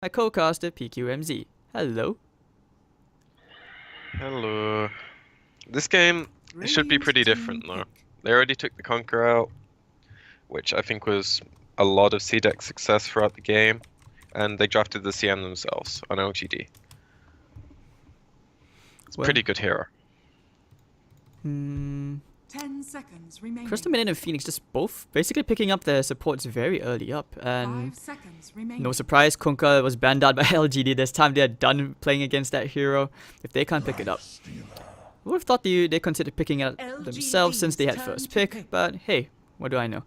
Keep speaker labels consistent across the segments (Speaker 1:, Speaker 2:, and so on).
Speaker 1: my co-caster PQMZ. Hello.
Speaker 2: Hello. This game, it should be pretty different though. They already took the Conqueror out, which I think was a lot of CDEC success throughout the game, and they drafted the CM themselves on LGD. It's a pretty good hero.
Speaker 3: 10 seconds remaining.
Speaker 1: Crystal Minion and Phoenix just both basically picking up their supports very early up, and
Speaker 3: 5 seconds remaining.
Speaker 1: no surprise, Kunkka was banned out by LGD. This time they are done playing against that hero if they can't pick it up. Would have thought they considered picking it up themselves since they had first pick, but hey, what do I know?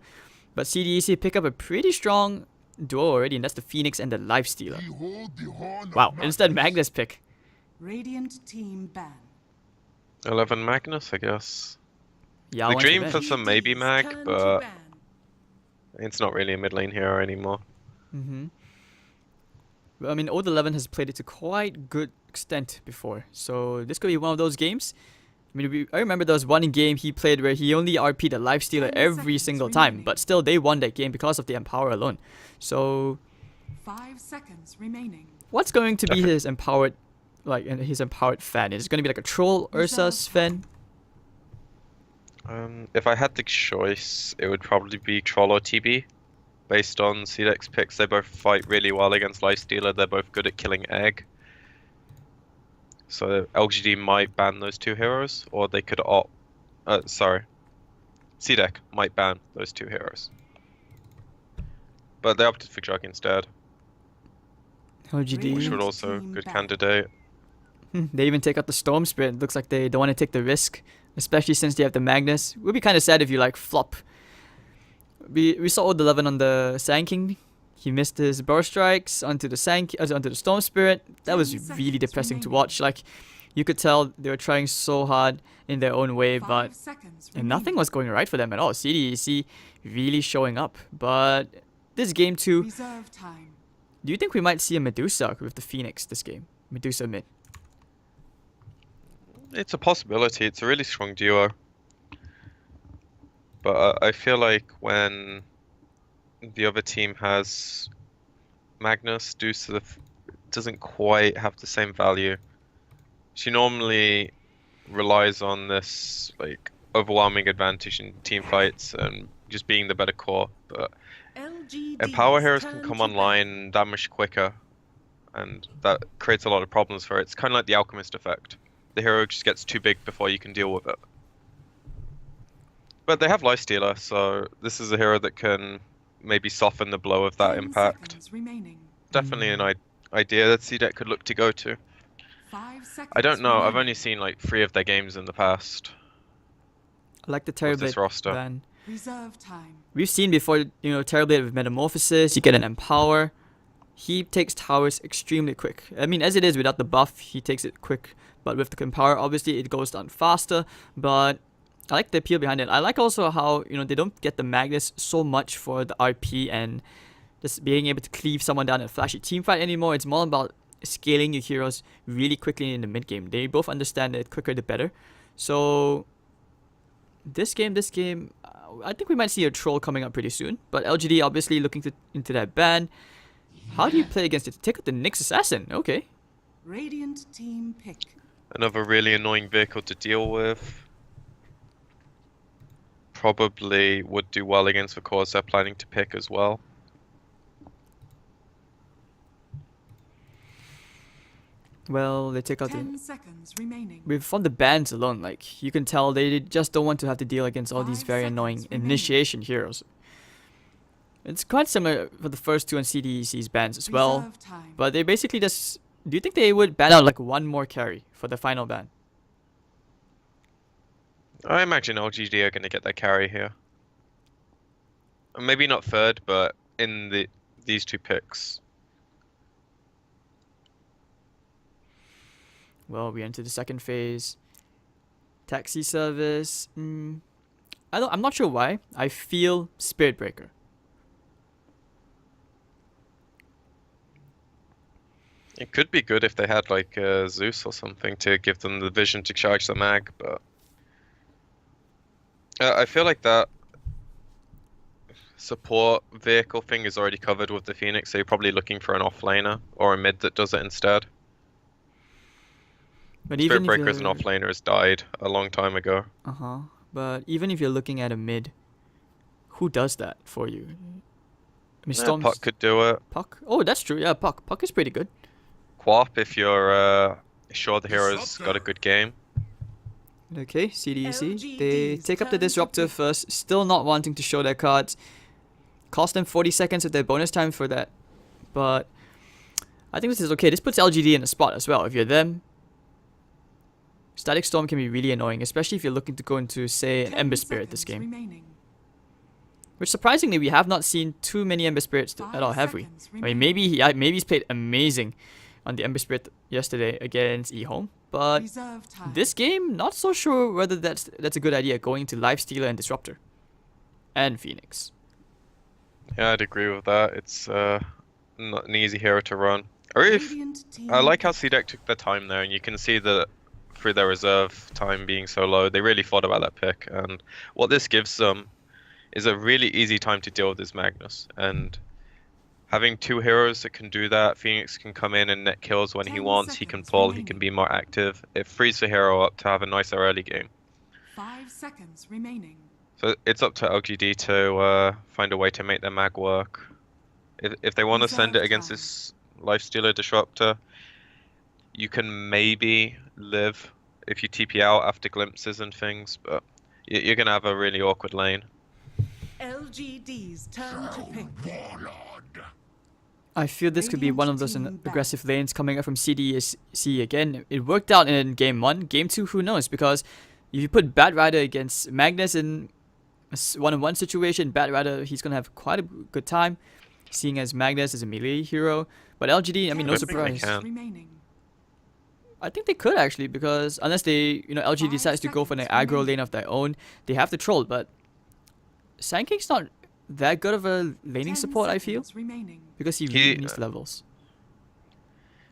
Speaker 1: But CDEC pick up a pretty strong duo already, and that's the Phoenix and the Lifestealer. Wow, instant Magnus pick.
Speaker 3: Radiant team ban.
Speaker 2: 11 Magnus, I guess.
Speaker 1: Yeah,
Speaker 2: The dream for some maybe Mag, but it's not really a mid lane hero anymore.
Speaker 1: Well, I mean, Old 11 has played it to quite good extent before, so this could be one of those games. I mean, I remember there was one game he played where he only RP'd a Lifestealer every single time, but still they won that game because of the Empower alone. So
Speaker 3: 5 seconds remaining.
Speaker 1: what's going to be his empowered, his empowered fan? Is it going to be like a Troll Ursa Sven?
Speaker 2: If I had the choice, it would probably be Troll or TB. Based on CDEC's picks, they both fight really well against Lifestealer. They're both good at killing Egg. So LGD might ban those two heroes, or they could opt... CDEC might ban those two heroes. But they opted for Jug instead,
Speaker 1: LGD.
Speaker 2: which would also good candidate.
Speaker 1: They even take out the Storm Spirit. Looks like they don't want to take the risk, especially since they have the Magnus. It would be kind of sad if you like flop. We saw Old 11 on the Sand King. He missed his burst strikes onto the onto the Storm Spirit. That was really depressing to watch. Like, you could tell they were trying so hard in their own way, but nothing was going right for them at all. CDEC really showing up. But this game too, do you think we might see a Medusa with the Phoenix this game? Medusa mid.
Speaker 2: It's a possibility. It's a really strong duo. But I feel like when the other team has Magnus, Medusa doesn't quite have the same value. She normally relies on this like overwhelming advantage in team fights and just being the better core. But Empower heroes can come online that much quicker, and that creates a lot of problems for it. It's kind of like the Alchemist effect. The hero just gets too big before you can deal with it. But they have Lifestealer, so this is a hero that can maybe soften the blow of that impact. Definitely an idea that CDEC could look to go to. I don't know, I've only seen like 3 of their games in the past.
Speaker 1: I like the Terrorblade
Speaker 2: roster.
Speaker 1: ban.
Speaker 3: Reserve time.
Speaker 1: We've seen before, Terrorblade with Metamorphosis, you get an Empower. He takes towers extremely quick. I mean, as it is without the buff, he takes it quick. But with the Empower, obviously it goes down faster. But I like the appeal behind it. I like also how, they don't get the Magnus so much for the RP and just being able to cleave someone down in a flashy team fight anymore. It's more about scaling your heroes really quickly in the mid game. They both understand that the quicker the better. So this game, I think we might see a Troll coming up pretty soon. But LGD obviously looking into that ban. How do you play against it? Take out the Nyx Assassin. Okay.
Speaker 3: Radiant team pick.
Speaker 2: Another really annoying vehicle to deal with. Probably would do well against the cores they're planning to pick as well.
Speaker 1: Well, they take out
Speaker 3: 10 seconds remaining.
Speaker 1: from the bans alone, like, you can tell they just don't want to have to deal against all these very annoying initiation heroes. It's quite similar for the first 2 on CDEC's bans as well. But they basically just... Do you think they would ban out like one more carry for the final ban?
Speaker 2: I imagine LGD are going to get their carry here. Maybe not third, but in these 2 picks.
Speaker 1: Well, we enter the second phase. Taxi service. I'm not sure why. I feel Spirit Breaker.
Speaker 2: It could be good if they had like Zeus or something to give them the vision to charge the mag, but I feel like that support vehicle thing is already covered with the Phoenix, so you're probably looking for an offlaner or a mid that does it instead.
Speaker 1: But
Speaker 2: Spirit
Speaker 1: even if
Speaker 2: Breaker as an
Speaker 1: you're
Speaker 2: offlaner has died a long time ago.
Speaker 1: but even if you're looking at a mid, who does that for you? I mean, Storm's
Speaker 2: Puck could do it.
Speaker 1: Puck. Oh, that's true. Yeah, Puck. Puck is pretty good.
Speaker 2: Quap if you're sure the hero's got a good game.
Speaker 1: Okay, CDEC. They
Speaker 3: LGD's
Speaker 1: take up the
Speaker 3: turn to
Speaker 1: Disruptor
Speaker 3: pick.
Speaker 1: first, still not wanting to show their cards. Cost them 40 seconds of their bonus time for that. But I think this is okay. This puts LGD in a spot as well. If you're them, Static Storm can be really annoying, especially if you're looking to go into, say, an
Speaker 3: 10
Speaker 1: Ember Spirit this
Speaker 3: seconds
Speaker 1: game.
Speaker 3: remaining.
Speaker 1: Which surprisingly, we have not seen too many Ember Spirits at all, have we? I mean, maybe he's played amazing on the Ember Spirit yesterday against EHOME, but
Speaker 3: Reserve time.
Speaker 1: this game, not so sure whether that's a good idea, going to Lifestealer and Disruptor. And Phoenix.
Speaker 2: Yeah, I'd agree with that. It's not an easy hero to run.
Speaker 3: Radiant team
Speaker 2: I like how
Speaker 3: pick.
Speaker 2: CDEC took their time there, and you can see that through their reserve time being so low, they really thought about that pick. And what this gives them is a really easy time to deal with is Magnus. And having two heroes that can do that, Phoenix can come in and net kills when he
Speaker 3: 10
Speaker 2: wants, he can
Speaker 3: seconds
Speaker 2: pull, he
Speaker 3: remaining.
Speaker 2: can be more active. It frees the hero up to have a nicer early game.
Speaker 3: 5 seconds remaining.
Speaker 2: So it's up to LGD to find a way to make their mag work. If they want to send it
Speaker 3: Reserve
Speaker 2: against
Speaker 3: time.
Speaker 2: this Lifestealer Disruptor, you can maybe live if you TP out after glimpses and things, but you're going to have a really awkward lane.
Speaker 3: LGD's turn to pick.
Speaker 1: I feel this could be
Speaker 3: Radiant
Speaker 1: one of those
Speaker 3: team back.
Speaker 1: aggressive lanes coming up from CDEC again. It worked out in game 1. Game 2, who knows? Because if you put Bat Rider against Magnus in a one-on-one situation, Bat Rider, he's going to have quite a good time, seeing as Magnus is a melee hero. But LGD, I mean, no
Speaker 2: I think they
Speaker 1: surprise.
Speaker 2: can.
Speaker 3: Remaining.
Speaker 1: I think they could actually, because unless they, LGD
Speaker 3: 5
Speaker 1: decides to go for an
Speaker 3: seconds
Speaker 1: aggro
Speaker 3: remaining.
Speaker 1: lane of their own, they have to troll. But Sanking's not that good of a laning
Speaker 3: 10
Speaker 1: support, I feel,
Speaker 3: seconds remaining.
Speaker 1: because he
Speaker 2: He-
Speaker 1: really needs levels.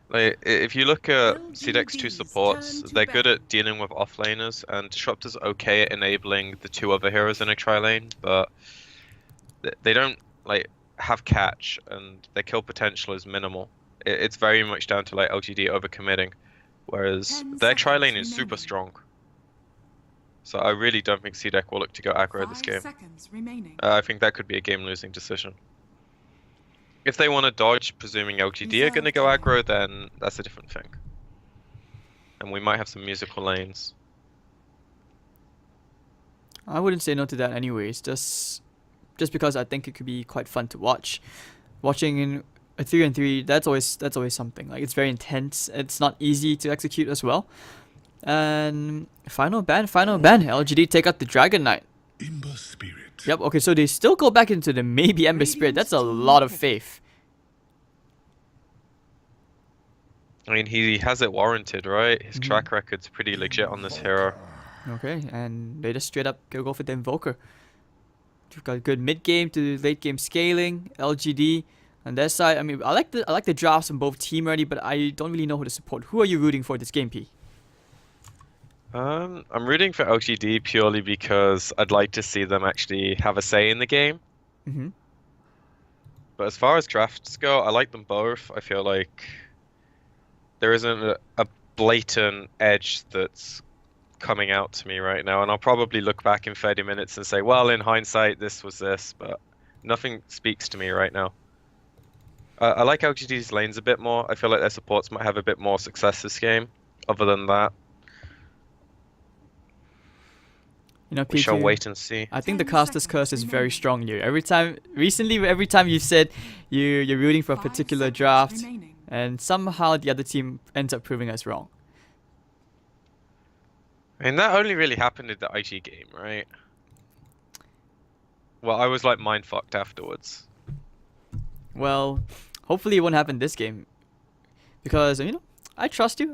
Speaker 2: Like, if you look at CDEC's two
Speaker 3: LGD's
Speaker 2: supports,
Speaker 3: turn to
Speaker 2: they're good
Speaker 3: bat.
Speaker 2: at dealing with offlaners, and Disruptor's okay at enabling the two other heroes in a tri-lane, but they don't have catch, and their kill potential is minimal. It's very much down to LGD overcommitting, whereas
Speaker 3: 10
Speaker 2: their tri-lane
Speaker 3: seconds
Speaker 2: is super
Speaker 3: remaining.
Speaker 2: strong. So I really don't think CDEC will look to go aggro
Speaker 3: 5
Speaker 2: this game.
Speaker 3: seconds remaining.
Speaker 2: I think that could be a game-losing decision. If they want to dodge, presuming LGD are going to go
Speaker 3: Reserve time.
Speaker 2: aggro, then that's a different thing. And we might have some musical lanes.
Speaker 1: I wouldn't say no to that anyways, just because I think it could be quite fun to watch. Watching in a 3-on-3, that's always something. Like, it's very intense. It's not easy to execute as well. And final ban. LGD take out the Dragon Knight.
Speaker 4: Ember Spirit.
Speaker 1: Yep, okay, so they still go back into the maybe Ember Spirit. That's a lot of faith.
Speaker 2: I mean, he has it warranted, right? His
Speaker 1: Mhm.
Speaker 2: track record's pretty legit on this hero.
Speaker 1: Okay, and they just straight up go for the Invoker. You've got good mid game to late game scaling. LGD on their side. I mean, I like the drafts on both team already, but I don't really know who to support. Who are you rooting for this game, P?
Speaker 2: I'm rooting for LGD purely because I'd like to see them actually have a say in the game.
Speaker 1: Mm-hmm.
Speaker 2: But as far as drafts go, I like them both. I feel like there isn't a blatant edge that's coming out to me right now, and I'll probably look back in 30 minutes and say, well, in hindsight, this was this, but nothing speaks to me right now. I like LGD's lanes a bit more. I feel like their supports might have a bit more success this game. Other than that, we shall
Speaker 1: PJ,
Speaker 2: wait and see.
Speaker 1: I think the
Speaker 3: 10
Speaker 1: caster's
Speaker 3: seconds
Speaker 1: curse is very
Speaker 3: remaining.
Speaker 1: strong here. Every time you said you're rooting for a
Speaker 3: 5
Speaker 1: particular
Speaker 3: seconds
Speaker 1: draft,
Speaker 3: remaining.
Speaker 1: and somehow the other team ends up proving us wrong.
Speaker 2: I mean, that only really happened in the IG game, right? Well, I was mind fucked afterwards.
Speaker 1: Well, hopefully it won't happen this game, because I trust you.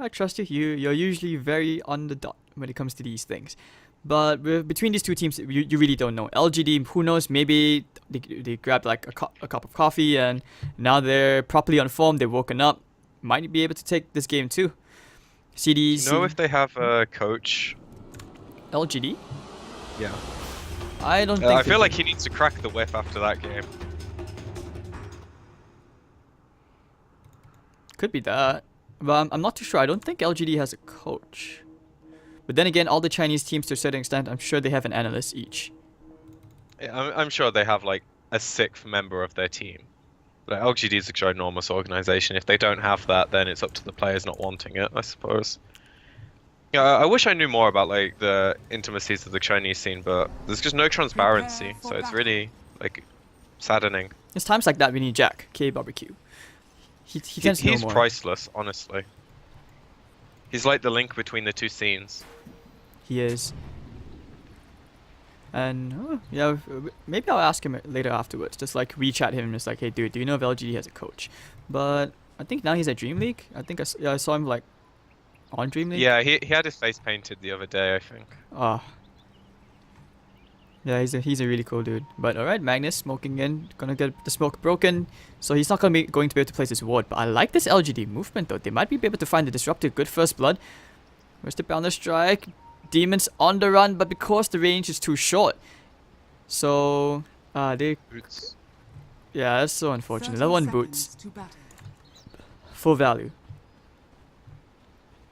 Speaker 1: You're usually very on the dot when it comes to these things. But between these two teams, you really don't know. LGD, who knows? Maybe they grabbed a cup of coffee and now they're properly on form. They've woken up. Might be able to take this game too. CDs.
Speaker 2: You know if they have a coach?
Speaker 1: LGD?
Speaker 2: Yeah.
Speaker 1: I don't think
Speaker 2: I
Speaker 1: they
Speaker 2: feel
Speaker 1: do.
Speaker 2: like he needs to crack the whip after that game.
Speaker 1: Could be that. But I'm not too sure. I don't think LGD has a coach. But then again, all the Chinese teams to a certain extent, I'm sure they have an analyst each.
Speaker 2: Yeah, I'm sure they have like a 6th member of their team. Like, LGD is a ginormous organization. If they don't have that, then it's up to the players not wanting it, I suppose. Yeah, I wish I knew more about like the intimacies of the Chinese scene, but there's just no transparency, so it's really like saddening.
Speaker 1: It's times like that we need Jack, K Barbecue. He tends to know
Speaker 2: He's
Speaker 1: more.
Speaker 2: priceless, honestly. He's like the link between the two scenes.
Speaker 1: He is. And yeah, maybe I'll ask him later afterwards. Just like WeChat him, just like, hey dude, do you know if LGD has a coach? But I think now he's at Dream League. I think I saw him like on Dream League.
Speaker 2: Yeah, he had his face painted the other day, I think.
Speaker 1: Ah. Yeah, he's a really cool dude. But alright, Magnus smoking in, gonna get the smoke broken. So he's not going to be able to place his ward. But I like this LGD movement though. They might be able to find the disruptor. Good first blood. Where's the Boundless Strike? Demons on the run, but because the range is too short. So they
Speaker 2: Boots.
Speaker 1: yeah, that's so unfortunate.
Speaker 3: 30
Speaker 1: Level 1
Speaker 3: seconds
Speaker 1: boots.
Speaker 3: to battle.
Speaker 1: Full value.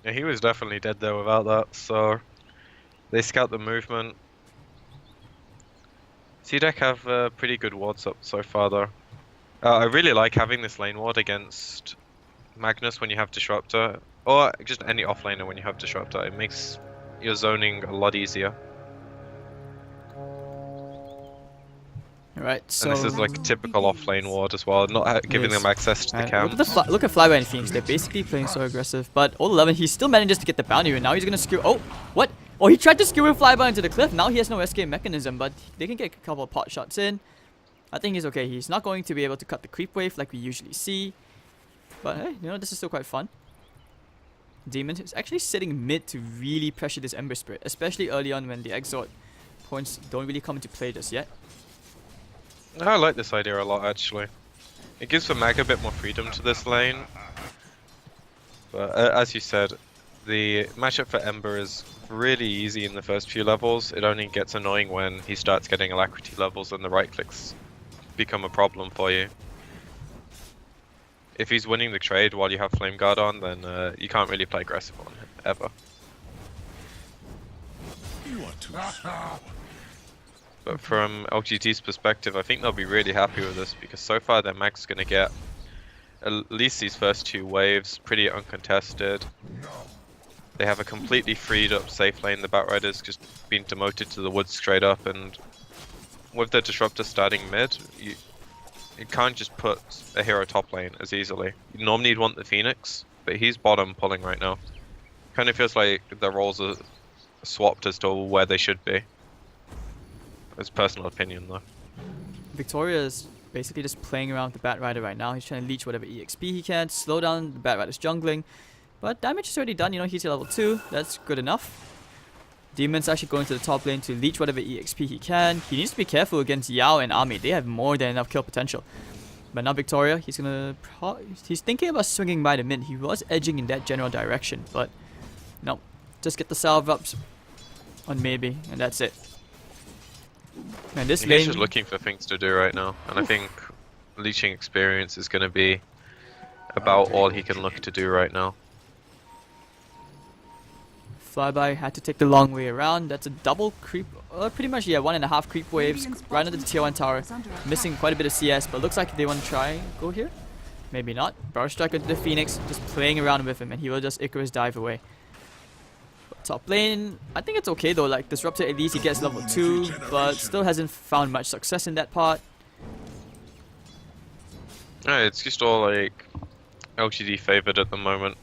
Speaker 2: Yeah, he was definitely dead there without that, so they scout the movement. CDEC have pretty good wards up so far though. I really like having this lane ward against Magnus when you have Disruptor, or just any offlaner when you have Disruptor. It makes your zoning a lot easier.
Speaker 1: Alright, so
Speaker 2: And this is like a typical offlane ward as well, not giving
Speaker 1: Yes.
Speaker 2: them access to the
Speaker 1: Look
Speaker 2: camp.
Speaker 1: at look at Flyby and Phoenix. They're basically playing so aggressive. But Old 11, he still manages to get the bounty, and now he's gonna skew. Oh, what? Oh, he tried to skewer Flyby into the cliff. Now he has no escape mechanism, but they can get a couple of pot shots in. I think he's okay. He's not going to be able to cut the creep wave like we usually see. But hey, you know, this is still quite fun. Demon is actually sitting mid to really pressure this Ember Spirit, especially early on when the Exort points don't really come into play just yet.
Speaker 2: I like this idea a lot actually. It gives the mag a bit more freedom to this lane. But as you said, the matchup for Ember is really easy in the first few levels. It only gets annoying when he starts getting alacrity levels and the right clicks become a problem for you. If he's winning the trade while you have Flame Guard on, then you can't really play aggressive on him, ever.
Speaker 4: You are too slow.
Speaker 2: But from LGD's perspective, I think they'll be really happy with this because so far their mag's going to get at least these first 2 waves pretty uncontested. They have a completely freed up safe lane. The Batrider's just been demoted to the woods straight up, and with the Disruptor starting mid, you can't just put a hero top lane as easily. You normally you'd want the Phoenix, but he's bottom pulling right now. Kind of feels like the roles are swapped as to where they should be. It's personal opinion though.
Speaker 1: Victoria is basically just playing around with the Batrider right now. He's trying to leech whatever EXP he can, slow down the Batrider's jungling. But damage is already done, you know, he's at level 2. That's good enough. Demon's actually going to the top lane to leech whatever EXP he can. He needs to be careful against Yao and Ami. They have more than enough kill potential. But now Victoria, he's thinking about swinging by the mid. He was edging in that general direction, but no. Just get the salve ups on maybe, and that's it. And this
Speaker 2: He's
Speaker 1: lane,
Speaker 2: just looking for things to do right now, and I think leeching experience is going to be about all he can look to do right now.
Speaker 1: Flyby had to take the long way around. That's a double creep, pretty much, yeah, 1.5 creep waves right under the tier 1 tower. Missing quite a bit of CS, but looks like they want to try and go here. Maybe not. Barrage Strike into the Phoenix, just playing around with him, and he will just Icarus dive away. Top lane, I think it's okay though, like Disruptor at least he gets level 2, but still hasn't found much success in that part.
Speaker 2: Yeah, it's just all like LGD favored at the moment.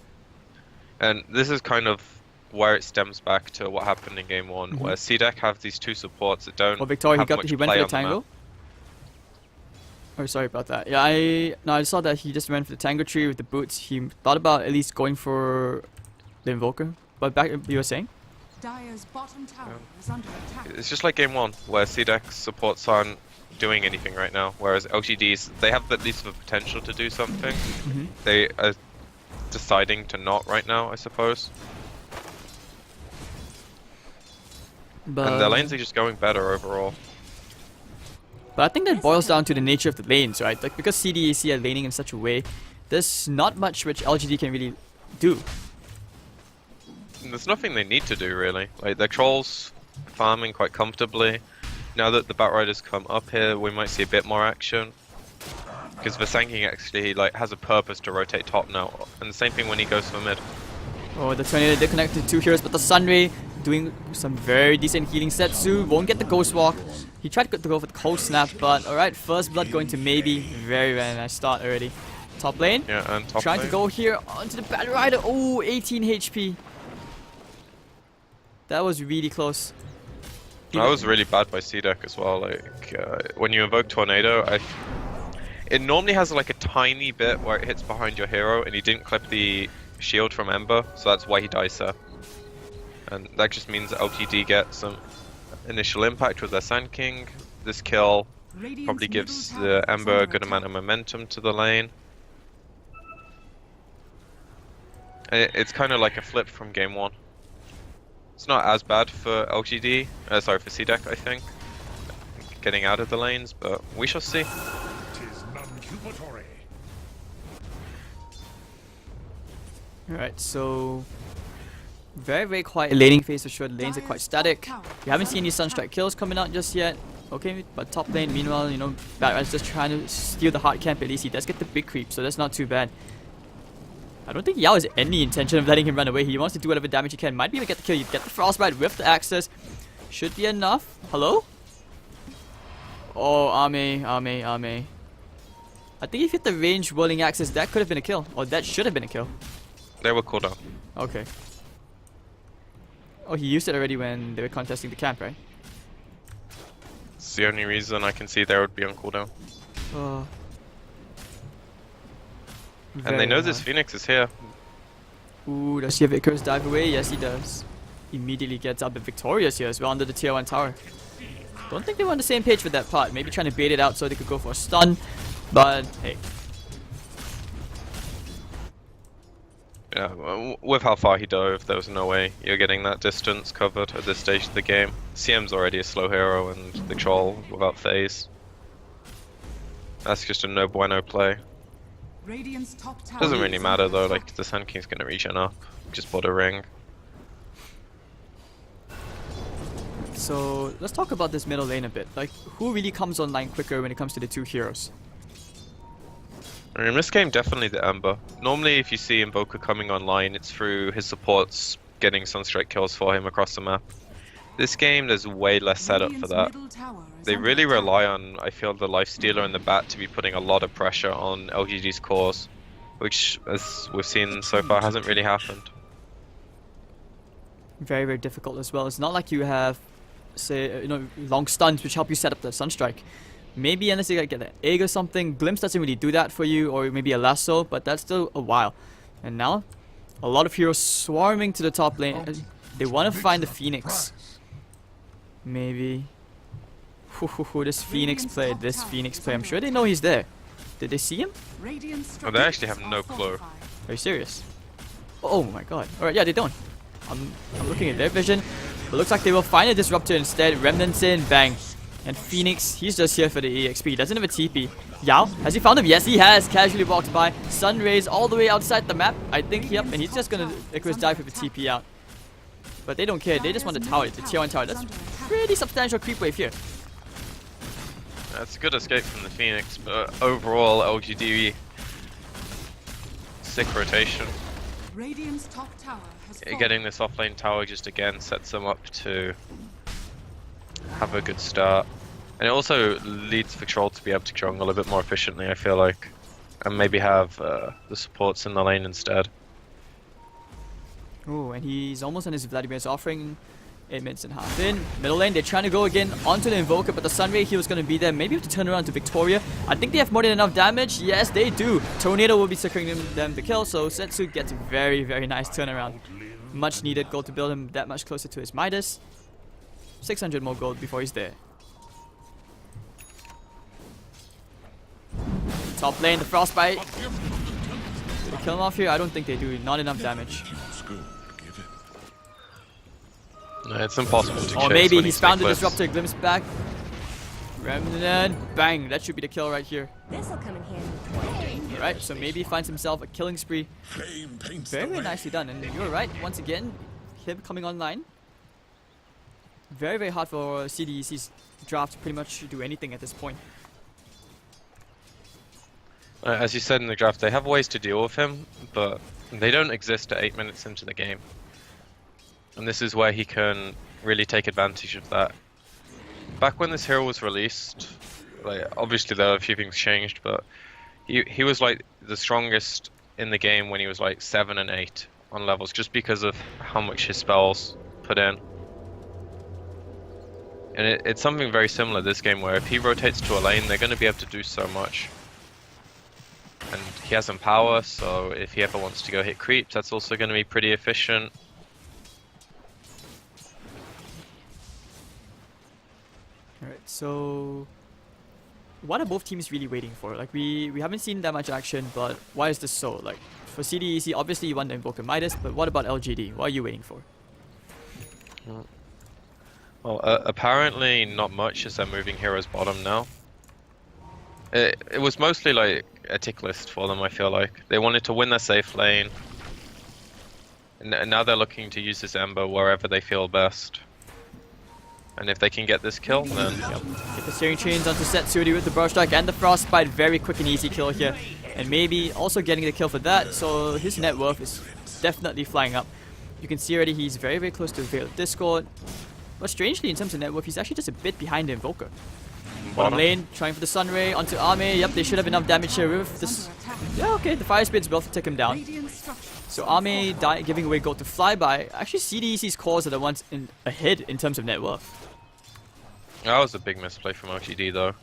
Speaker 2: And this is kind of where it stems back to what happened in game 1, where CDEC have these 2 supports that don't
Speaker 1: Oh, Victoria,
Speaker 2: have much
Speaker 1: he went
Speaker 2: play
Speaker 1: for the
Speaker 2: on the map.
Speaker 1: tango. Oh, sorry about that. Yeah, I saw that he just went for the tango tree with the boots. He thought about at least going for the Invoker. But back, you were saying?
Speaker 3: Dire's bottom tower is under attack.
Speaker 2: It's just like game 1, where CDEC supports aren't doing anything right now, whereas LGDs, they have at least the potential to do something. They are deciding to not right now, I suppose.
Speaker 1: But
Speaker 2: And their lanes are just going better overall.
Speaker 1: But I think that boils down to the nature of the lanes, right? Like, because CDEC are laning in such a way, there's not much which LGD can really do.
Speaker 2: There's nothing they need to do really. Like their trolls farming quite comfortably. Now that the Batriders come up here, we might see a bit more action. Because Vici actually like has a purpose to rotate top now, and the same thing when he goes for mid.
Speaker 1: Oh, the Tornado did connect to 2 heroes, but the Sunray doing some very decent healing. Setsu won't get the Ghost Walk. He tried to go for the Cold Snap, but alright, first blood going to maybe. Very, very nice start already. Top lane.
Speaker 2: Yeah, and top
Speaker 1: Trying
Speaker 2: lane.
Speaker 1: to go here onto the Batrider. Oh, 18 HP. That was really close.
Speaker 2: That was really bad by CDEC as well. Like when you invoke Tornado, it normally has like a tiny bit where it hits behind your hero, and he didn't clip the shield from Ember, so that's why he dies there. And that just means that LGD gets some initial impact with their Sand King. This kill probably gives the Ember a good amount of momentum to the lane. It's kind of like a flip from game 1. It's not as bad for LGD, sorry, for CDEC, I think, getting out of the lanes, but we shall see.
Speaker 4: Tis non-cupatory.
Speaker 1: Alright, so very, very quiet laning phase for sure. The lanes are quite static. We haven't seen any Sunstrike kills coming out just yet. Okay, but top lane, meanwhile, you know, Batrider's just trying to steal the hard camp. At least he does get the big creep, so that's not too bad. I don't think Yao has any intention of letting him run away. He wants to do whatever damage he can. Might be able to get the kill. You get the Frostbite with the Axis. Should be enough. Hello? Oh, Ame. I think if you hit the range whirling Axis, that could have been a kill. Or that should have been a kill.
Speaker 2: They were cooldown.
Speaker 1: Okay. Oh, he used it already when they were contesting the camp, right?
Speaker 2: It's the only reason I can see there would be on cooldown.
Speaker 1: Oh.
Speaker 2: And they know this Phoenix is here.
Speaker 1: Ooh, does he have Icarus dive away? Yes, he does. Immediately gets out the victorious here as well under the tier 1 tower. Don't think they were on the same page with that part. Maybe trying to bait it out so they could go for a stun. But, hey.
Speaker 2: Yeah, with how far he dove, there was no way you're getting that distance covered at this stage of the game. CM's already a slow hero, and the troll without phase. That's just a no bueno play.
Speaker 3: Radiant's top tower
Speaker 2: Doesn't really
Speaker 3: is
Speaker 2: matter
Speaker 3: under
Speaker 2: though,
Speaker 3: attack.
Speaker 2: like the Sand King's gonna regen up. Just bought a ring.
Speaker 1: So, let's talk about this middle lane a bit. Like, who really comes online quicker when it comes to the 2 heroes?
Speaker 2: In this game, definitely the Ember. Normally, if you see Invoker coming online, it's through his supports getting Sunstrike kills for him across the map. This game, there's way less setup for that. They really rely on, I feel, the Lifestealer and the Bat to be putting a lot of pressure on LGD's cores, which, as we've seen so far, hasn't really happened.
Speaker 1: Very, very difficult as well. It's not like you have, say, you know, long stuns which help you set up the Sunstrike. Maybe unless you get an egg or something, Glimpse doesn't really do that for you, or maybe a lasso, but that's still a while. And now, a lot of heroes swarming to the top lane. They want to find the Phoenix. Maybe. This Phoenix play, I'm sure they know he's there. Did they see him?
Speaker 2: Oh, they actually have no clue.
Speaker 1: Are you serious? Oh my god. Alright, yeah, they don't. I'm looking at their vision. It looks like they will find a Disruptor instead. Remnants in, bang. And Phoenix, he's just here for the EXP. He doesn't have a TP. Yao, has he found him? Yes, he has. Casually walked by. Sun rays all the way outside the map. I think, yep, and he's just gonna Icarus dive with a TP out. But they don't care. They just want the tower. It's a tier 1 tower. That's pretty substantial creep wave here.
Speaker 2: That's a good escape from the Phoenix, but overall, LGD, sick rotation.
Speaker 3: Radiant's top tower has
Speaker 2: Getting this offlane tower just again sets them up to have a good start. And it also leads the troll to be able to jungle a bit more efficiently, I feel like. And maybe have the supports in the lane instead.
Speaker 1: Oh, and he's almost on his Vladimir's offering 8 minutes and a half in. Middle lane, they're trying to go again onto the Invoker, but the Sunray heal is going to be there. Maybe have to turn around to Victoria. I think they have more than enough damage. Yes, they do. Tornado will be securing them the kill, so Setsu gets a very, very nice turnaround. Much needed gold to build him that much closer to his Midas. 600 more gold before he's there. Top lane, the Frostbite. Do they kill him off here? I don't think they do. Not enough damage.
Speaker 2: No, it's impossible to
Speaker 1: Or
Speaker 2: chase
Speaker 1: maybe
Speaker 2: when
Speaker 1: he's
Speaker 2: he's
Speaker 1: found the
Speaker 2: necklace.
Speaker 1: Disruptor, Glimpse back. Remnant, bang! That should be the kill right here.
Speaker 5: This'll come in handy.
Speaker 1: Alright, so maybe he finds himself a killing spree.
Speaker 4: Flame paints
Speaker 1: Very,
Speaker 4: the
Speaker 1: very
Speaker 4: way.
Speaker 1: nicely done. And you're right, once again, him coming online. Very, very hard for CDEC's draft to pretty much do anything at this point.
Speaker 2: As you said in the draft, they have ways to deal with him, but they don't exist at 8 minutes into the game. And this is where he can really take advantage of that. Back when this hero was released, like obviously there are a few things changed, but he was like the strongest in the game when he was like 7 and 8 on levels, just because of how much his spells put in. And it's something very similar this game, where if he rotates to a lane, they're going to be able to do so much. And he has some power, so if he ever wants to go hit creeps, that's also going to be pretty efficient.
Speaker 1: Alright, so what are both teams really waiting for? Like we haven't seen that much action, but why is this so? Like for CDEC, obviously you want to invoke a Midas, but what about LGD? What are you waiting for?
Speaker 2: Well, apparently not much, as they're moving heroes bottom now. It was mostly like a tick list for them, I feel like. They wanted to win their safe lane. And now they're looking to use this Ember wherever they feel best. And if they can get this kill, then yep.
Speaker 1: Get the steering chains onto Setsuri with the Burst Strike and the Frostbite. Very quick and easy kill here. And maybe also getting the kill for that, so his net worth is definitely flying up. You can see already he's very, very close to Veil of Discord. But strangely, in terms of net worth, he's actually just a bit behind the Invoker. Bottom lane, trying for the Sunray onto Ame. Yep, they should have enough damage here with this. Yeah, okay, the Fire Spirit's built to take him down.
Speaker 3: Radiant structures.
Speaker 1: So Ame giving away gold to Flyby. Actually, CDEC's cores are the ones ahead in terms of net worth.
Speaker 2: That was a big misplay from LGD though.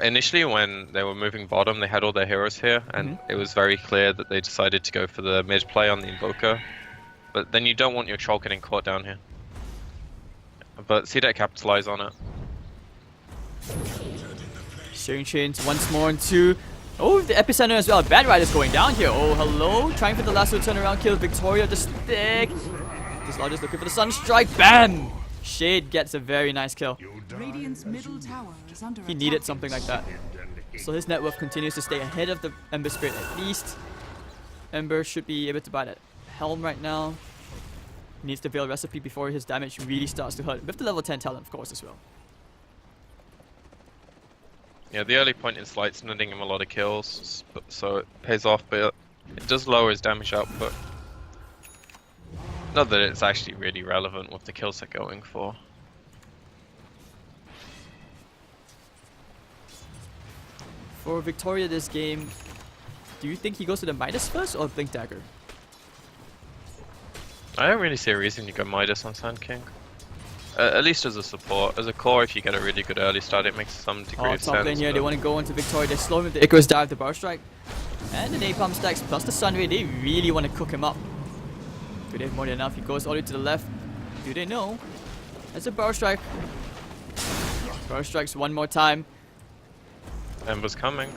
Speaker 2: Initially when they were moving bottom, they had all their heroes here, and it was very clear that they decided to go for the mid play on the Invoker. But then you don't want your troll getting caught down here. But CDEC capitalize on it.
Speaker 1: Steering chains once more into... Oh, the epicenter as well. Bad Rider's going down here. Oh, hello. Trying for the lasso turnaround kill. Victoria the stick. This Lodge is looking for the Sunstrike. Bam! Shade gets a very nice kill.
Speaker 3: Radiant's middle tower is under
Speaker 1: He
Speaker 3: attack.
Speaker 1: needed something like that. So his net worth continues to stay ahead of the Ember Spirit at least. Ember should be able to buy that Helm right now. He needs the Veil Recipe before his damage really starts to hurt. With the level 10 talent, of course, as well.
Speaker 2: Yeah, the early point is light netting him a lot of kills, so it pays off, but it does lower his damage output. Not that it's actually really relevant with the kills they're going for.
Speaker 1: For Victoria this game, do you think he goes to the Midas first or Blink Dagger?
Speaker 2: I don't really see a reason to go Midas on Sand King. At least as a support. As a core, if you get a really good early start, it makes some degree of
Speaker 1: Top
Speaker 2: sense.
Speaker 1: lane here, they want to go into Victoria. They slow him with the Icarus Dive, the Bar Strike. And the Napalm stacks plus the Sunray. They really want to cook him up. Do they have more than enough? He goes all the way to the left. Do they know? That's a Bar Strike. Bar Strikes one more time.
Speaker 2: Ember's coming.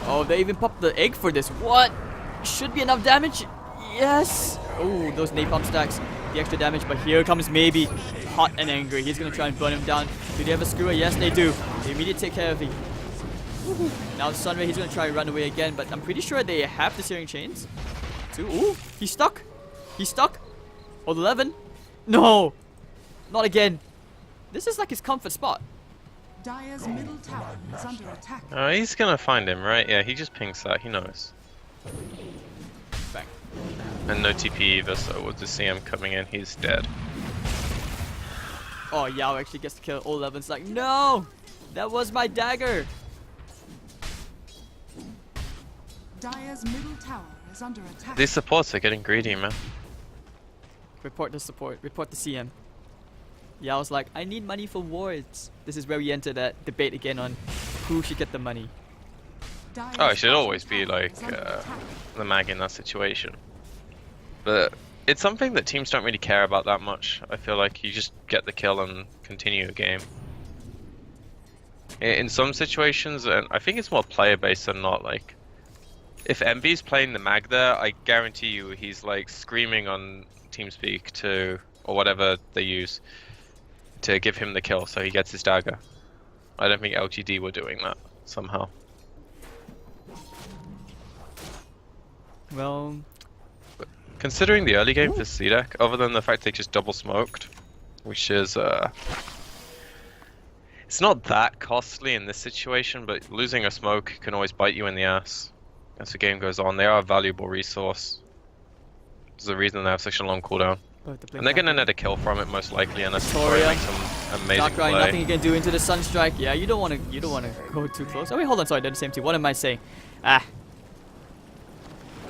Speaker 1: Oh, they even popped the egg for this. What? Should be enough damage. Yes. Oh, those napalm stacks. The extra damage, but here comes maybe hot and angry. He's gonna try and burn him down. Do they have a skewer? Yes, they do. They immediately take care of him. Now Sunray, he's gonna try and run away again, but I'm pretty sure they have the Searing Chains. Ooh, he's stuck. He's stuck. Oh, 11. No, not again. This is like his comfort spot.
Speaker 3: Dire's middle tower is under attack.
Speaker 2: He's gonna find him, right? Yeah, he just pings that. He knows.
Speaker 1: Bang.
Speaker 2: And no TP either, so with the CM coming in, he's dead.
Speaker 1: Oh, Yao actually gets to kill. All 11's like, no, that was my dagger.
Speaker 3: Dire's middle tower is under attack.
Speaker 2: These supports are getting greedy, man.
Speaker 1: Report the support. Report the CM. Yao's like, I need money for wards. This is where we enter that debate again on who should get the money.
Speaker 3: Dire's
Speaker 2: Oh, it should
Speaker 3: bottom
Speaker 2: always be
Speaker 3: tower
Speaker 2: like
Speaker 3: is under attack.
Speaker 2: the mag in that situation. But it's something that teams don't really care about that much. I feel like you just get the kill and continue a game. In some situations, and I think it's more player based than not, like if MB's playing the mag there, I guarantee you he's like screaming on TeamSpeak to or whatever they use to give him the kill so he gets his dagger. I don't think LGD were doing that somehow.
Speaker 1: Well,
Speaker 2: Considering the early game for CDEC, other than the fact they just double smoked, which is it's not that costly in this situation, but losing a smoke can always bite you in the ass as the game goes on. They are a valuable resource. There's a reason they have such a long cooldown. And they're gonna net a kill from it most likely, unless Victoria makes some amazing
Speaker 1: Darkrai,
Speaker 2: play.
Speaker 1: nothing you can do into the Sunstrike. Yeah, you don't want to go too close. Oh wait, hold on, sorry, they're the same team. What am I saying?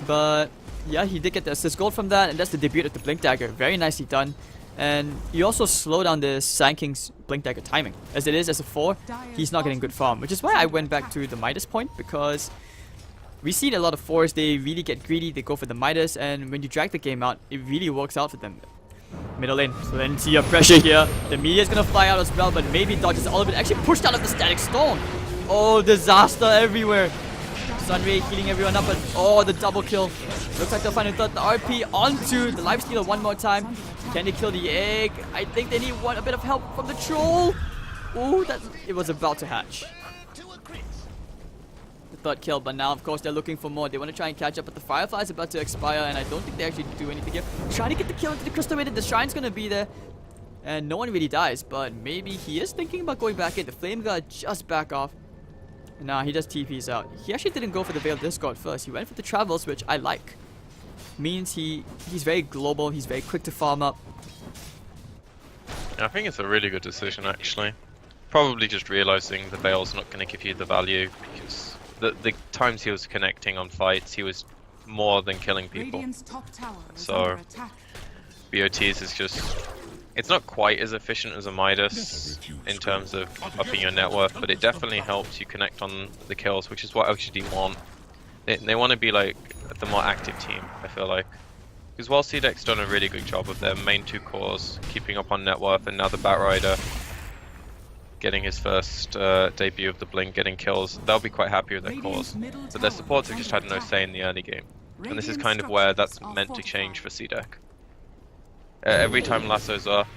Speaker 1: But yeah, he did get the assist gold from that, and that's the debut of the Blink Dagger. Very nicely done. And you also slow down the Sand King's Blink Dagger timing. As it is, as a 4, he's not getting good farm, which is why I went back to the Midas point, because we see a lot of 4s, they really get greedy, they go for the Midas, and when you drag the game out, it really works out for them. Middle lane, plenty of pressure here. The media is gonna fly out as well, but maybe dodges all of it. Actually pushed out of the Static Storm. Oh, disaster everywhere. Sunray healing everyone up, but oh, the double kill. Looks like they'll find the RP onto the lifestealer one more time. Can they kill the egg? I think they need a bit of help from the troll. Ooh, it was about to hatch. The third kill, but now of course they're looking for more. They want to try and catch up, but the Firefly is about to expire, and I don't think they actually do anything here. Trying to get the kill into the Crystal Maiden. The Shrine's gonna be there, and no one really dies, but maybe he is thinking about going back in. The Flame Guard just back off. Nah, he just TPs out. He actually didn't go for the Veiled Discord first. He went for the Travels, which I like. Means he's very global, he's very quick to farm up.
Speaker 2: I think it's a really good decision actually. Probably just realizing the Veil's not going to give you the value, because the times he was connecting on fights, he was more than killing people. So BOTs is just, it's not quite as efficient as a Midas in terms of upping your net worth, but it definitely helps you connect on the kills, which is what LGD want. They want to be like the more active team, I feel like. Because while CDEC's done a really good job of their main 2 cores, keeping up on net worth, and now the Batrider getting his first debut of the Blink, getting kills, they'll be quite happy with their cores. But their supports have just had no say in the early game. And this is kind of where that's meant to change for CDEC. Every time Lasso's up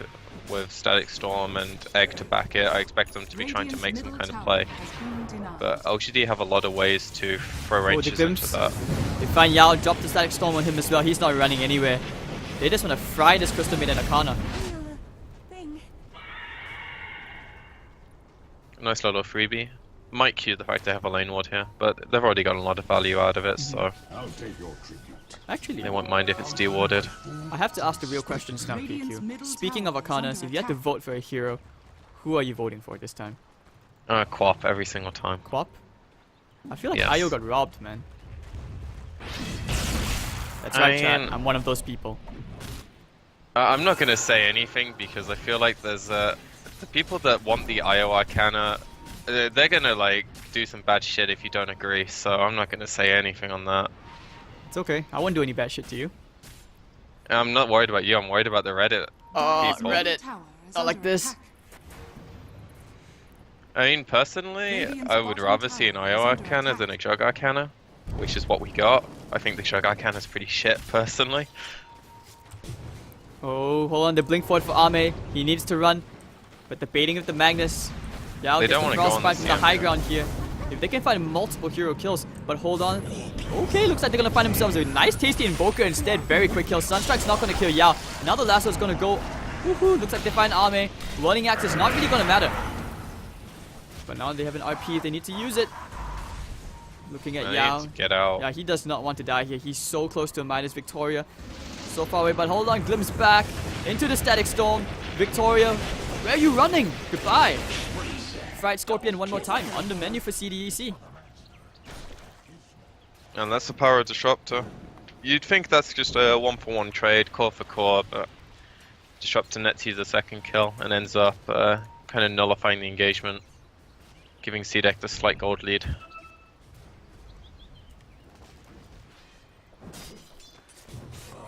Speaker 2: with Static Storm and Egg to back it, I expect them to be trying to make some kind of play. But LGD have a lot of ways to throw ranges into that.
Speaker 1: They find Yao, drop the Static Storm on him as well. He's not running anywhere. They just want to fry this Crystal Maiden Arcana.
Speaker 2: Nice little freebie. Might cue the fact they have a lane ward here, but they've already got a lot of value out of it, so
Speaker 1: actually,
Speaker 2: they won't mind if it's dewarded.
Speaker 1: I have to ask the real questions now, PQ. Speaking of Arcanas, if you had to vote for a hero, who are you voting for this time?
Speaker 2: Quap every single time.
Speaker 1: Quap? I feel like
Speaker 2: Yes.
Speaker 1: Io got robbed, man. That's right, chat. I'm one of those people.
Speaker 2: I'm not gonna say anything because I feel like there's the people that want the Io Arcana, they're gonna like do some bad shit if you don't agree, so I'm not gonna say anything on that.
Speaker 1: It's okay. I wouldn't do any bad shit to you.
Speaker 2: I'm not worried about you, I'm worried about the Reddit people.
Speaker 1: Reddit. Not like this.
Speaker 2: I mean, personally, I would rather see an Io Arcana than a Jug Arcana, which is what we got. I think the Jug Arcana is pretty shit, personally.
Speaker 1: Oh, hold on. The blink forward for Ame. He needs to run. But the baiting of the Magnus. Yeah,
Speaker 2: They don't
Speaker 1: want
Speaker 2: wanna
Speaker 1: to
Speaker 2: go on
Speaker 1: from
Speaker 2: the
Speaker 1: the high
Speaker 2: CM.
Speaker 1: ground here. If they can find multiple hero kills, but hold on. Okay, looks like they're gonna find themselves a nice tasty Invoker instead. Very quick kill. Sunstrike's not gonna kill Yao. Now the Lasso's gonna go. Woohoo! Looks like they find Ame. Rolling axe is not really gonna matter. But now they have an RP. They need to use it. Looking at
Speaker 2: I
Speaker 1: Yao.
Speaker 2: need to get out.
Speaker 1: Yeah, he does not want to die here. He's so close to a minus Victoria. So far away, but hold on. Glimpse back into the Static Storm. Victoria, where are you running? Goodbye. Fried Scorpion one more time on the menu for CDEC.
Speaker 2: And that's the power of Disruptor. You'd think that's just a 1-for-1 trade, core for core, but Disruptor nets you the second kill and ends up kind of nullifying the engagement, giving CDEC the slight gold lead.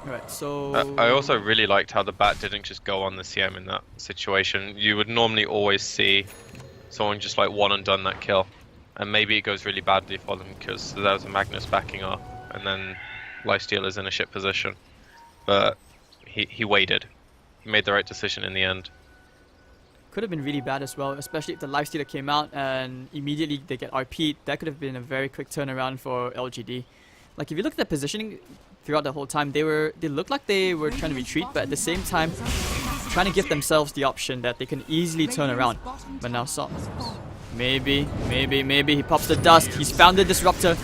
Speaker 1: Alright, so...
Speaker 2: I also really liked how the bat didn't just go on the CM in that situation. You would normally always see someone just like one and done that kill. And maybe it goes really badly for them because there was a Magnus backing up and then Lifestealer's in a shit position. But he waited. He made the right decision in the end.
Speaker 1: could have been really bad as well, especially if the lifestealer came out and immediately they get RP'd. That could have been a very quick turnaround for LGD. Like if you look at their positioning throughout the whole time, they looked like they were trying to retreat, but at the same time trying to give themselves the option that they can easily turn around. But now maybe he pops the dust. He's found the disruptor.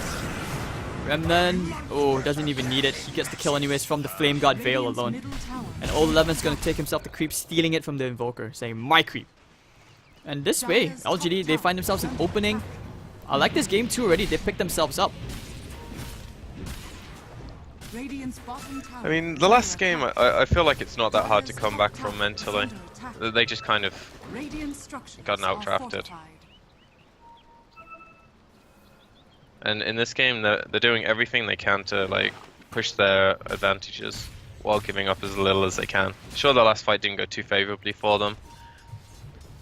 Speaker 1: Remnant, oh, doesn't even need it. He gets the kill anyways from the Flame Guard Veil alone. And Old 11's gonna take himself the creep, stealing it from the Invoker, saying, my creep. And this way, LGD, they find themselves an opening. I like this game too already. They picked themselves up.
Speaker 2: I mean, the last game, I feel like it's not that hard to come back from mentally. They just kind of gotten outdrafted. And in this game, they're doing everything they can to like push their advantages while giving up as little as they can. Sure, the last fight didn't go too favorably for them,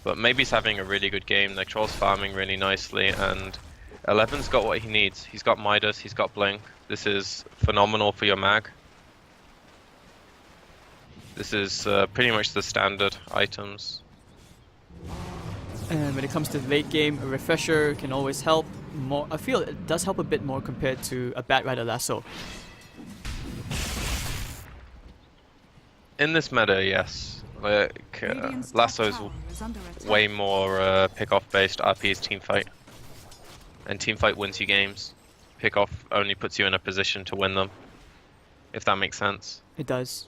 Speaker 2: but maybe's having a really good game. Their troll's farming really nicely, and 11's got what he needs. He's got Midas, he's got Blink. This is phenomenal for your mag. This is pretty much the standard items.
Speaker 1: And when it comes to the late game, a refresher can always help more. I feel it does help a bit more compared to a Bat Rider Lasso.
Speaker 2: In this meta, yes. Like, Lasso's way more pick-off based. RP is teamfight. And teamfight wins you games. Pick-off only puts you in a position to win them. If that makes sense.
Speaker 1: It does.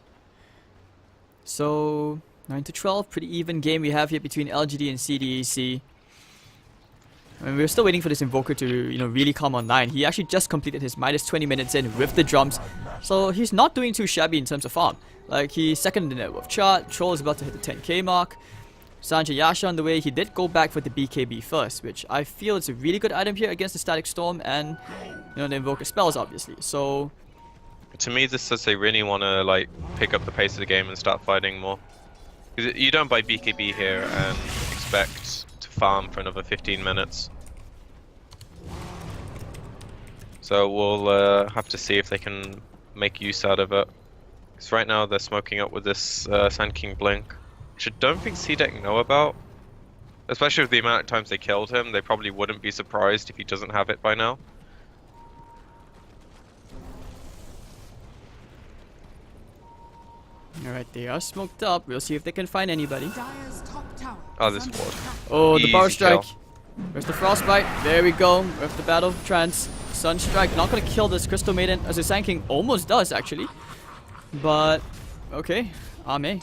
Speaker 1: So 9-12, pretty even game we have here between LGD and CDEC. I mean, we're still waiting for this Invoker to, really come online. He actually just completed his minus 20 minutes in with the drums, so he's not doing too shabby in terms of farm. Like, he's second in the net worth chart, Troll is about to hit the 10k mark. Sanjay Yasha on the way, he did go back for the BKB first, which I feel is a really good item here against the Static Storm and, the Invoker spells, obviously. So,
Speaker 2: to me, this says they really want to, like, pick up the pace of the game and start fighting more. Because you don't buy BKB here and expect to farm for another 15 minutes. So we'll have to see if they can make use out of it. Because right now they're smoking up with this Sand King Blink, which I don't think CDEC know about. Especially with the amount of times they killed him, they probably wouldn't be surprised if he doesn't have it by now.
Speaker 1: alright, they are smoked up. We'll see if they can find anybody.
Speaker 2: Oh, this ward.
Speaker 1: Oh, the Bar
Speaker 2: Easy
Speaker 1: Strike.
Speaker 2: kill.
Speaker 1: Where's the Frostbite? There we go. With the Battle Trance. Sunstrike. Not gonna kill this Crystal Maiden, as the Sand King almost does, actually. But, okay. Ame.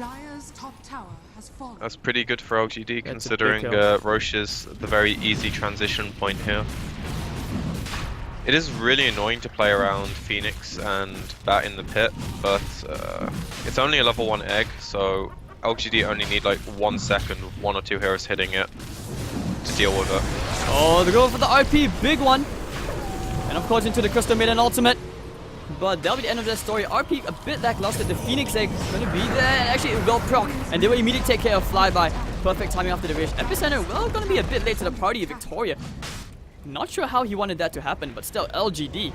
Speaker 2: That's pretty good for LGD,
Speaker 1: That's
Speaker 2: considering Roche is the very easy transition point here. It is really annoying to play around Phoenix and Bat in the pit, but it's only a level 1 egg, so LGD only need like 1 second with 1 or 2 heroes hitting it to deal with it.
Speaker 1: Oh, they go for the RP, big one. And of course into the Crystal Maiden ultimate. But that'll be the end of that story. RP a bit lackluster. The Phoenix egg gonna be there. And actually it will proc. And they will immediately take care of Flyby. Perfect timing after the Wish. Epicenter, well, gonna be a bit late to the party. Victoria. Not sure how he wanted that to happen, but still, LGD.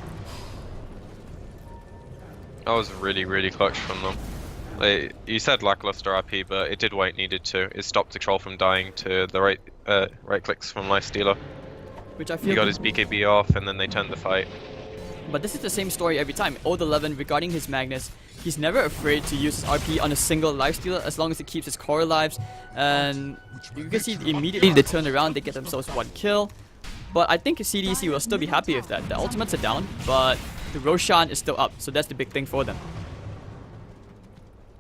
Speaker 2: That was really, really clutch from them. You said lackluster RP, but it did what it needed to. It stopped the troll from dying to the right clicks from Lifestealer.
Speaker 1: Which I feel
Speaker 2: He got his BKB off, and then they turned the fight.
Speaker 1: But this is the same story every time. Old 11 regarding his Magnus, he's never afraid to use his RP on a single lifestealer as long as it keeps his core lives. And you can see immediately they turn around, they get themselves 1 kill. But I think CDEC will still be happy with that. The ultimates are down, but the Roshan is still up, so that's the big thing for them.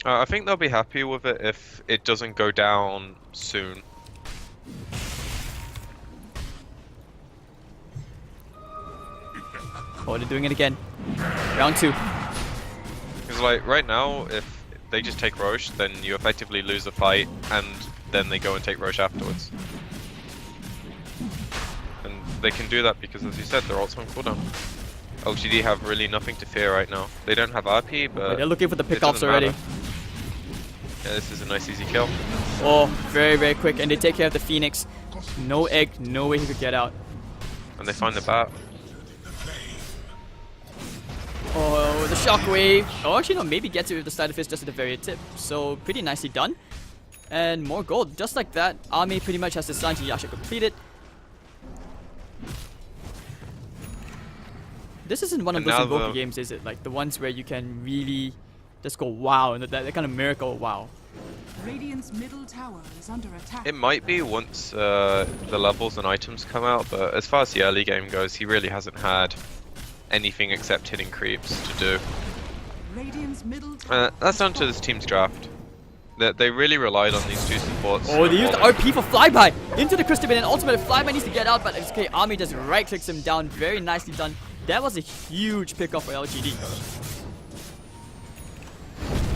Speaker 2: I think they'll be happy with it if it doesn't go down soon.
Speaker 1: Oh, they're doing it again. Round 2.
Speaker 2: Because like right now, if they just take Roche, then you effectively lose the fight, and then they go and take Roche afterwards. And they can do that because, as you said, they're also on cooldown. LGD have really nothing to fear right now. They don't have RP, but
Speaker 1: they're looking for the
Speaker 2: it
Speaker 1: pickoffs
Speaker 2: doesn't
Speaker 1: already.
Speaker 2: matter. Yeah, this is a nice easy kill.
Speaker 1: Oh, very, very quick. And they take care of the Phoenix. No egg, no way he could get out.
Speaker 2: And they find the bat.
Speaker 1: Oh, the shockwave. Oh, actually, no, maybe gets it with the side of fist just at the very tip. So, pretty nicely done. And more gold. Just like that, Army pretty much has the Sanji Yasha completed. This isn't one of those Invoker games, is it? Like the ones where you can really just go wow, and that kind of miracle wow.
Speaker 3: Radiant's middle tower is under attack.
Speaker 2: It might be once the levels and items come out, but as far as the early game goes, he really hasn't had anything except hitting creeps to do.
Speaker 3: Radiant's middle tower
Speaker 2: That's down to this team's draft. They really relied on these two supports.
Speaker 1: Oh, they used the RP for flyby into the Crystal Bin, and ultimately flyby needs to get out, but it's okay. Army just right clicks him down. Very nicely done. That was a huge pickoff for LGD.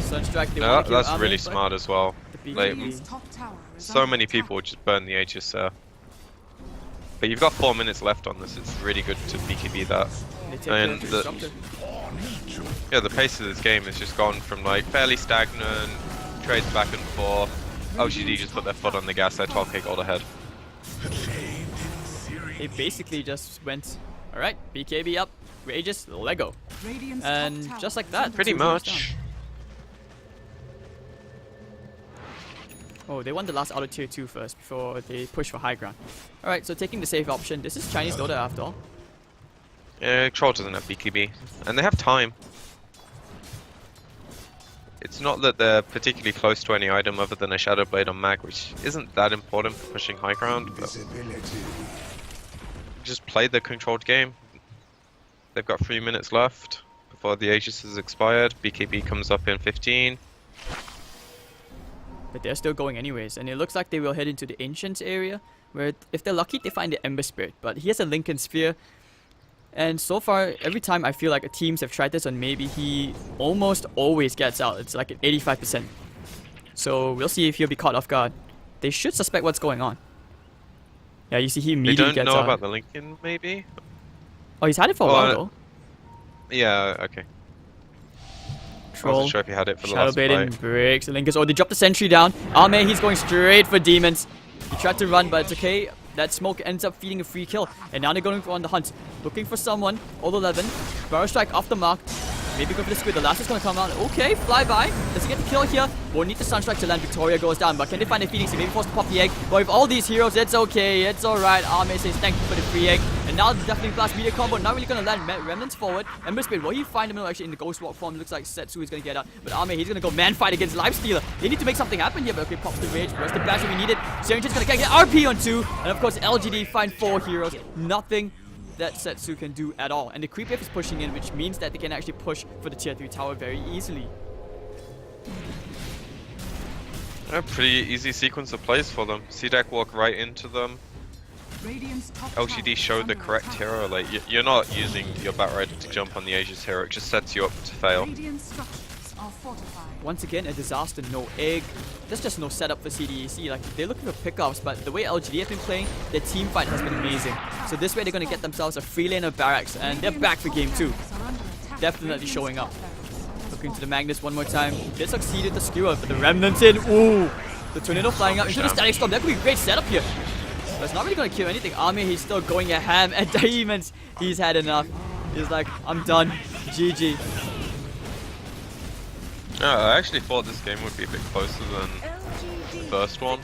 Speaker 1: Sunstrike, they want to kill
Speaker 2: that's
Speaker 1: Army,
Speaker 2: really
Speaker 1: but
Speaker 2: smart as well.
Speaker 1: the
Speaker 2: Like,
Speaker 3: Radiant's top tower is
Speaker 2: so
Speaker 3: under
Speaker 2: many
Speaker 3: attack.
Speaker 2: people would just burn the Aegis there. But you've got 4 minutes left on this. It's really good to BKB that.
Speaker 1: they take
Speaker 2: And
Speaker 1: the
Speaker 2: the-
Speaker 1: disruptor.
Speaker 2: Yeah, the pace of this game has just gone from like fairly stagnant, trades back and forth. LGD just put their foot on the gas. They're 12k gold ahead.
Speaker 1: They basically just went, alright, BKB up, Aegis, Lego.
Speaker 3: Radiant's top
Speaker 1: And
Speaker 3: tower
Speaker 1: just like
Speaker 3: is
Speaker 1: that,
Speaker 3: under
Speaker 2: Pretty
Speaker 1: Two heroes
Speaker 2: much.
Speaker 1: Oh, they won the last auto tier 2 first before they push for high ground. Alright, so taking the safe option. This is Chinese Dota after all.
Speaker 2: Yeah, Troll doesn't have BKB. And they have time. It's not that they're particularly close to any item other than a Shadow Blade on Mag, which isn't that important for pushing high ground, but just play the controlled game. They've got 3 minutes left before the Aegis is expired. BKB comes up in 15.
Speaker 1: But they're still going anyways. And it looks like they will head into the Ancients area, where if they're lucky, they find the Ember Spirit. But he has a Lincoln Sphere. And so far, every time I feel like teams have tried this on Maybe, he almost always gets out. It's like an 85%. So we'll see if he'll be caught off guard. They should suspect what's going on. Yeah, you see he
Speaker 2: They
Speaker 1: immediately
Speaker 2: don't
Speaker 1: gets
Speaker 2: know
Speaker 1: out.
Speaker 2: about the Lincoln, maybe?
Speaker 1: Oh, he's had it for a while though.
Speaker 2: Yeah, okay. I
Speaker 1: Troll.
Speaker 2: wasn't sure if he had it for the
Speaker 1: Shadow
Speaker 2: last
Speaker 1: Baiting
Speaker 2: fight.
Speaker 1: breaks the Linkers. Oh, they dropped the sentry down. Ame, he's going straight for demons. He tried to run, but it's okay. That smoke ends up feeding a free kill. And now they're going on the hunt. Looking for someone. All 11. Barrel strike off the mark. Maybe go for the squid. The last is going to come out. Okay, fly by. Does he get the kill here? Won't need the sunstrike to land. Victoria goes down. But can they find a Phoenix? He maybe forced to pop the egg. But with all these heroes, it's okay. It's alright. Ame says thank you for the free egg. And now the definitely blast media combo. Not really going to land. Remnants forward. Ember Spirit. Will he find him actually in the Ghost Walk form? Looks like Setsu is going to get out. But Ame, he's going to go man fight against Lifestealer. They need to make something happen here. But okay, pops the rage. Where's the bash that we needed? Serengion's going to get RP on 2. And of course, LGD find 4 heroes. Nothing that Setsu can do at all. And the creep wave is pushing in, which means that they can actually push for the tier 3 tower very easily.
Speaker 2: A pretty easy sequence of plays for them. CDEC walk right into them.
Speaker 3: Radiant's top tower
Speaker 2: LGD
Speaker 3: is
Speaker 2: showed the
Speaker 3: under
Speaker 2: correct
Speaker 3: attack.
Speaker 2: hero. Like you're not using your Batrider to jump on the Aegis hero. It just sets you up to fail.
Speaker 3: Radiant structures are fortified.
Speaker 1: Once again, a disaster, no egg. There's just no setup for CDEC. Like, they're looking for pickoffs, but the way LGD has been playing, their team fight has been amazing. So this way, they're going to get themselves a free lane of barracks, and they're back for game 2. Definitely showing up. Looking to the Magnus one more time. They succeeded the skewer, but the Remnants in. Ooh! The Tornado flying up into the Static Storm. That could be a great setup here. But it's not really going to kill anything. Army, he's still going a ham at Diamonds. He's had enough. He's like, I'm done. GG.
Speaker 2: I actually thought this game would be a bit closer than the first one.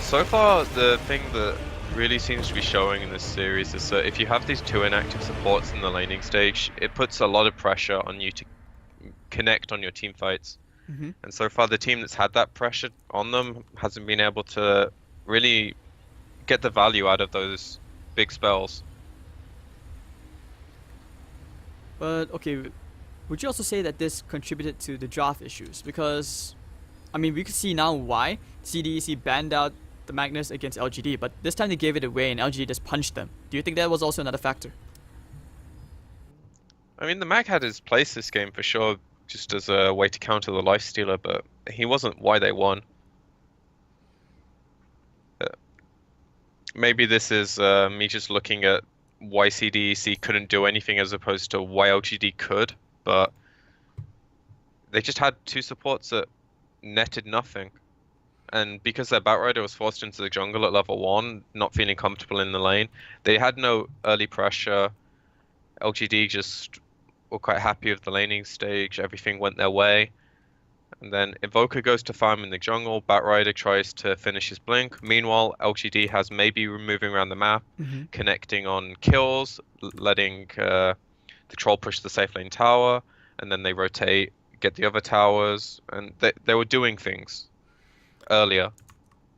Speaker 2: So far, the thing that really seems to be showing in this series is that if you have these 2 inactive supports in the laning stage, it puts a lot of pressure on you to connect on your team fights. And so far, the team that's had that pressure on them hasn't been able to really get the value out of those big spells.
Speaker 1: But, okay, would you also say that this contributed to the draft issues? Because, I mean, we could see now why CDEC banned out the Magnus against LGD, but this time they gave it away and LGD just punched them. Do you think that was also another factor?
Speaker 2: I mean, the Mag had his place this game for sure, just as a way to counter the Lifestealer, but he wasn't why they won. Maybe this is me just looking at why CDEC couldn't do anything as opposed to why LGD could, but they just had 2 supports that netted nothing. And because their Batrider was forced into the jungle at level 1, not feeling comfortable in the lane, they had no early pressure. LGD just were quite happy with the laning stage, everything went their way. And then Invoker goes to farm in the jungle, Batrider tries to finish his blink. Meanwhile, LGD has maybe moving around the map, connecting on kills, letting the troll push the safe lane tower, and then they rotate, get the other towers, and they were doing things earlier.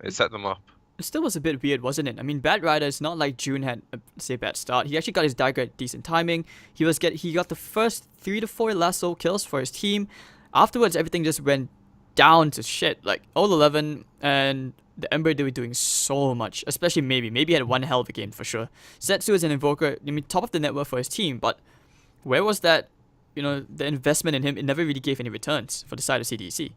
Speaker 2: It set them up.
Speaker 1: It still was a bit weird, wasn't it? I mean, Batrider is not like June had a bad start. He actually got his dagger at decent timing. He got the first 3 to 4 lasso kills for his team. Afterwards, everything just went down to shit. Like, all 11 and the Ember, they were doing so much. Especially Maybe. Maybe had one hell of a game for sure. Setsu is an Invoker, I mean, top of the network for his team. But where was that, the investment in him? It never really gave any returns for the side of CDEC.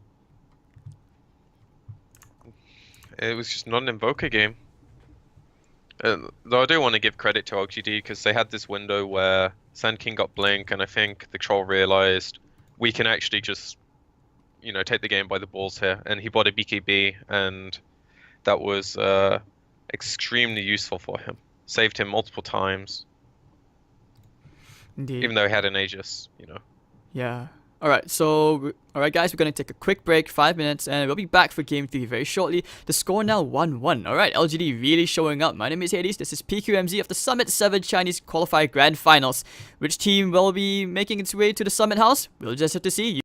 Speaker 2: It was just not an Invoker game. Though I do want to give credit to LGD because they had this window where Sand King got blink, and I think the troll realized we can actually just, take the game by the balls here. And he bought a BKB, and that was extremely useful for him. Saved him multiple times.
Speaker 1: Indeed.
Speaker 2: Even though he had an Aegis,
Speaker 1: Yeah. Alright, guys, we're going to take a quick break, 5 minutes, and we'll be back for Game 3 very shortly. The score now 1-1. Alright, LGD really showing up. My name is Hades, this is PQMZ of the Summit 7 Chinese Qualifier Grand Finals. Which team will be making its way to the Summit House? We'll just have to see.